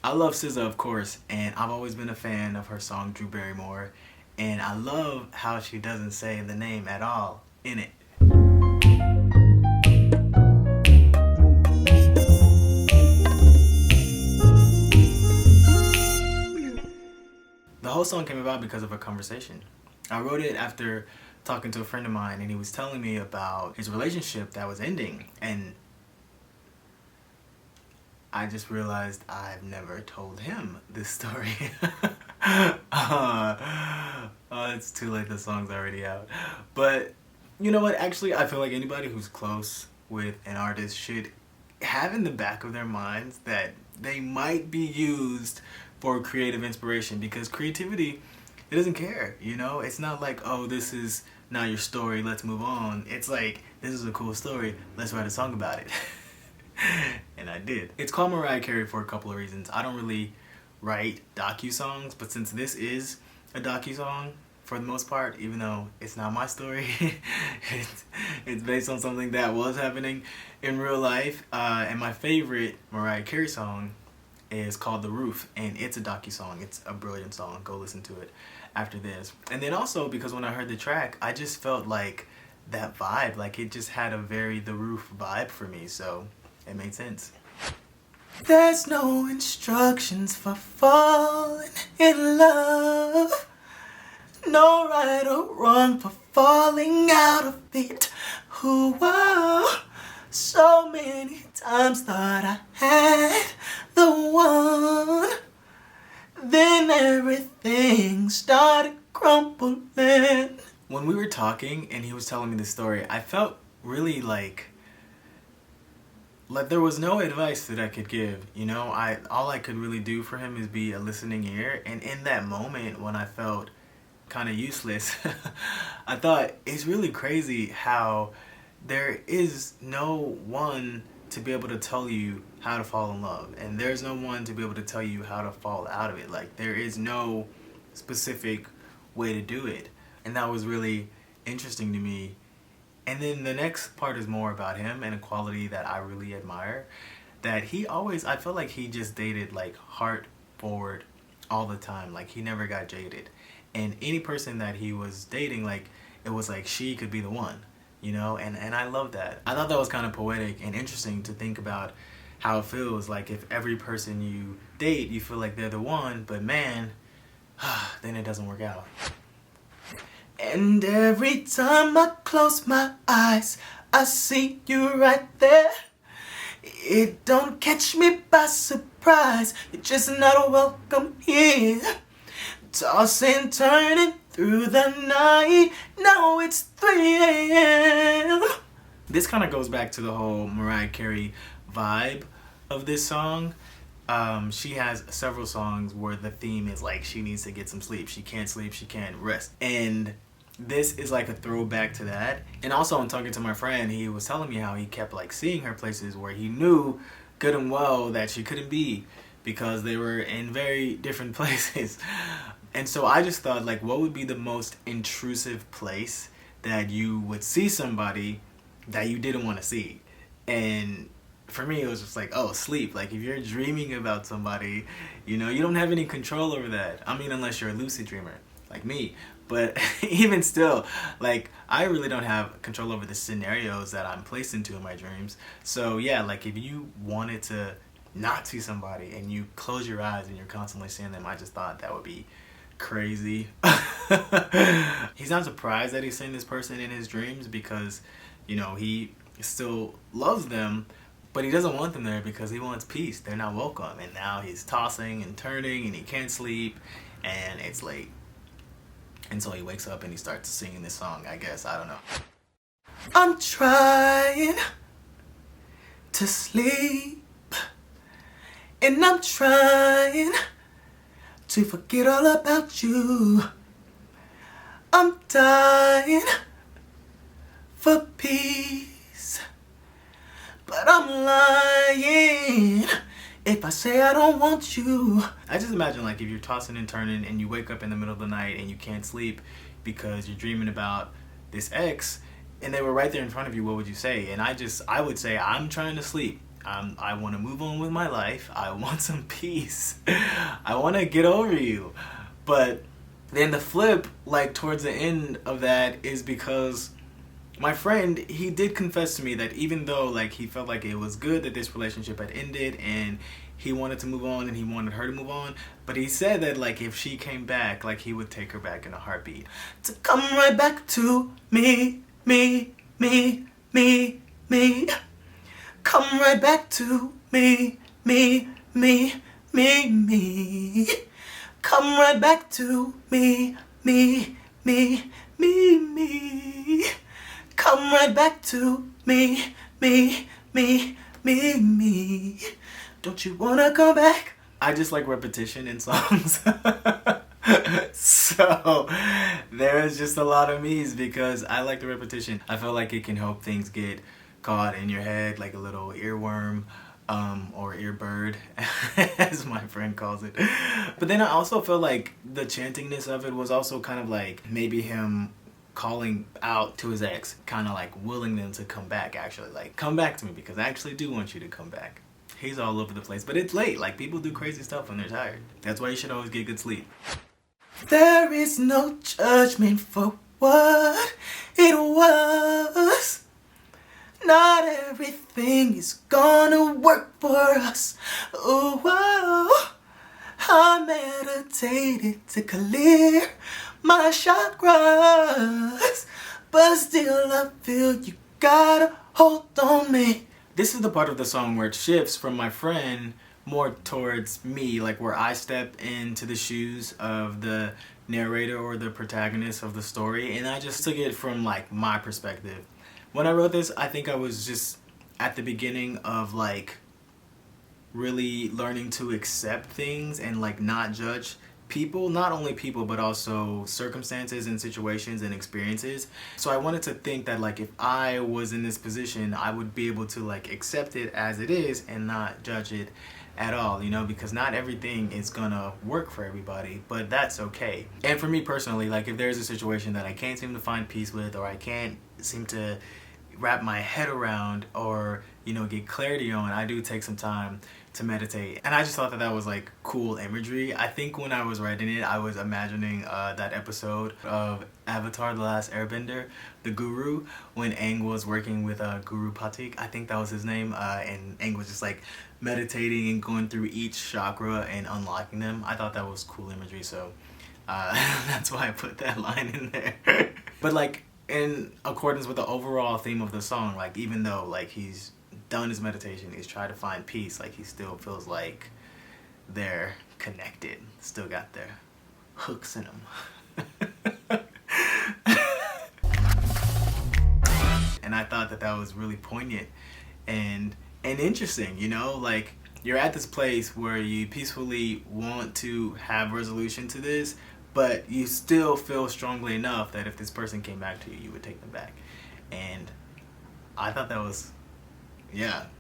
I love SZA, of course, and I've always been a fan of her song Drew Barrymore, and I love how she doesn't say the name at all in it. The whole song came about because of a conversation. I wrote it after talking to a friend of mine, and he was telling me about his relationship that was ending, and I just realized I've never told him this story. It's too late, the song's already out. But you know what, actually I feel like anybody who's close with an artist should have in the back of their minds that they might be used for creative inspiration, because creativity, it doesn't care, you know? It's not like, oh, this is not your story, let's move on. It's like, this is a cool story, let's write a song about it. And I did. It's called Mariah Carey for a couple of reasons. I don't really write docu-songs, but since this is a docu-song for the most part, even though it's not my story, it's based on something that was happening in real life. And my favorite Mariah Carey song is called The Roof, and it's a docu-song. It's a brilliant song. Go listen to it after this. And then also because when I heard the track, I just felt like that vibe, like it just had a very The Roof vibe for me, so it made sense. There's no instructions for falling in love, no right or wrong for falling out of it. Whoa, so many times thought I had the one, then everything started crumbling. When we were talking and he was telling me the story, I felt really like there was no advice that I could give, you know? All I could really do for him is be a listening ear, and in that moment when I felt kind of useless, I thought it's really crazy how there is no one to be able to tell you how to fall in love, and there's no one to be able to tell you how to fall out of it. Like, there is no specific way to do it, and that was really interesting to me. And then the next part is more about him and a quality that I really admire, that he always, I feel like he just dated like heart forward all the time. Like, he never got jaded, and any person that he was dating, like, it was like she could be the one, you know? And I love that. I thought that was kind of poetic and interesting to think about how it feels like if every person you date, you feel like they're the one, but man, then it doesn't work out. And every time I close my eyes, I see you right there. It don't catch me by surprise, you're just not welcome here. Tossing, turning through the night, now it's 3 a.m. This kind of goes back to the whole Mariah Carey vibe of this song. She has several songs where the theme is like she needs to get some sleep. She can't sleep, she can't rest. And this is like a throwback to that. And also, in talking to my friend, he was telling me how he kept like seeing her places where he knew good and well that she couldn't be because they were in very different places. And so I just thought, like, what would be the most intrusive place that you would see somebody that you didn't want to see? And for me, it was just like, oh, sleep. Like, if you're dreaming about somebody, you know, you don't have any control over that. I mean, unless you're a lucid dreamer like me. But even still, like, I really don't have control over the scenarios that I'm placed into in my dreams. So yeah, like, if you wanted to not see somebody and you close your eyes and you're constantly seeing them, I just thought that would be crazy. He's not surprised that he's seeing this person in his dreams because, you know, he still loves them, but he doesn't want them there because he wants peace. They're not welcome. And now he's tossing and turning and he can't sleep and it's late. And so he wakes up and he starts singing this song, I guess. I don't know. I'm trying to sleep, and I'm trying to forget all about you. I'm dying for peace, but I'm lying if I say I don't want you. I just imagine, like, if you're tossing and turning and you wake up in the middle of the night and you can't sleep because you're dreaming about this ex and they were right there in front of you, what would you say? And I would say, I'm trying to sleep. I want to move on with my life. I want some peace. I want to get over you. But then the flip, like towards the end of that, is because my friend, he did confess to me that even though like he felt like it was good that this relationship had ended and he wanted to move on and he wanted her to move on, but he said that like if she came back, like he would take her back in a heartbeat. To come right back to me, me, me, me, me. Come right back to me, me, me, me, me. Come right back to me, me, me, me, me. Come right back to me, me, me, me, me. Don't you wanna come back? I just like repetition in songs. So there's just a lot of me's because I like the repetition. I feel like it can help things get caught in your head, like a little earworm or earbird, as my friend calls it. But then I also feel like the chantingness of it was also kind of like maybe him calling out to his ex, kind of like willing them to come back, actually. Like, come back to me because I actually do want you to come back. He's all over the place, but it's late. Like, people do crazy stuff when they're tired. That's why you should always get good sleep. There is no judgment for what it was. Not everything is gonna work for us. Oh, whoa. I meditated to clear my chakras, but still I feel you gotta hold on me. This is the part of the song where it shifts from my friend more towards me, like where I step into the shoes of the narrator or the protagonist of the story, and I just took it from like my perspective. When I wrote this, I think I was just at the beginning of like really learning to accept things and like not judge people, not only people but also circumstances and situations and experiences. So I wanted to think that like if I was in this position, I would be able to like accept it as it is and not judge it at all, you know, because not everything is gonna work for everybody, but that's okay. And for me personally, like if there's a situation that I can't seem to find peace with, or I can't seem to wrap my head around, or you know, get clarity on, I do take some time to meditate. And I just thought that that was like cool imagery. I think when I was writing it, I was imagining that episode of Avatar: The Last Airbender, the guru, when Aang was working with Guru Patik, I think that was his name, and Aang was just like meditating and going through each chakra and unlocking them. I thought that was cool imagery, so that's why I put that line in there. But like in accordance with the overall theme of the song, like even though like he's done his meditation, he's tried to find peace, like he still feels like they're connected, still got their hooks in them. And I thought that that was really poignant and interesting, you know, like you're at this place where you peacefully want to have resolution to this, but you still feel strongly enough that if this person came back to you, you would take them back. And I thought that was, yeah.